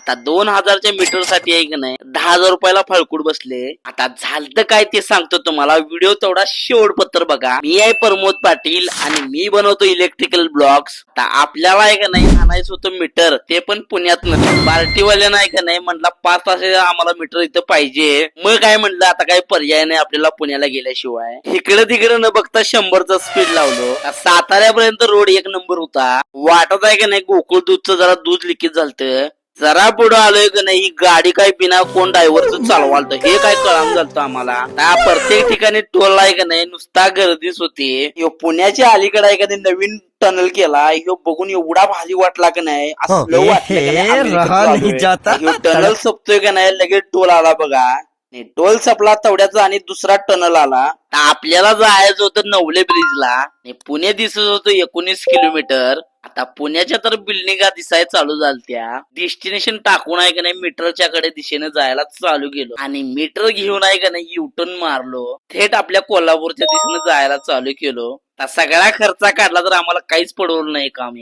आता 2000च्या मीटर साठी आहे की नाही 10,000 रुपयाला फळकूड बसले. आता झालं काय ते सांगतो तुम्हाला, व्हिडिओ तेवढा शेवटपत्र बघा. मी आहे प्रमोद पाटील आणि मी बनवतो इलेक्ट्रिकल ब्लॉक्स. आता आपल्याला आहे का नाही आणायचं होतं मीटर, ते पण पुण्यात पार्टीवाल्या नाही का नाही म्हटला 5 तासाचा आम्हाला मीटर इथं पाहिजे. मग काय म्हटलं आता काही पर्याय नाही आपल्याला पुण्याला गेल्याशिवाय. इकडे तिकडे न बघता 100चा स्पीड लावलो. साताऱ्यापर्यंत रोड एक नंबर होता. वाटत आहे का नाही गोकुळ दूधचं जरा दूध लिकेज झालतं. जरा पुढे आलोय का नाही ही गाडी काय बिना कोण ड्रायव्हरच चालवालत हे काय कळाम झालं आम्हाला. प्रत्येक ठिकाणी टोल आहे का नाही नुसता गर्दीच होती. पुण्याच्या अलीकडे आहे का नाही नवीन टनल केला. ह्यो बघून एवढा भारी वाटला का नाही असं वाटलं. टनल संपतोय का नाही लगेच टोल आला बघा. टोल संपला तेवढ्याचा आणि दुसरा टनल आला. आपल्याला जायचं होतं नवले ब्रिजला. पुणे दिसत होतं 19 किलोमीटर. आता पुण्याच्या तर बिल्डिंगा दिसाय चालू झालत्या. डेस्टिनेशन टाकून आहे का नाही मीटरच्या कडे दिशेने जायला चालू केलो आणि मीटर घेऊन आहे का नाही युटर्न मारलो. थेट आपल्या कोल्हापूरच्या दिशेने जायला चालू केलो. सगळा खर्च काढला तर आम्हाला काहीच पडवलं नाही काम.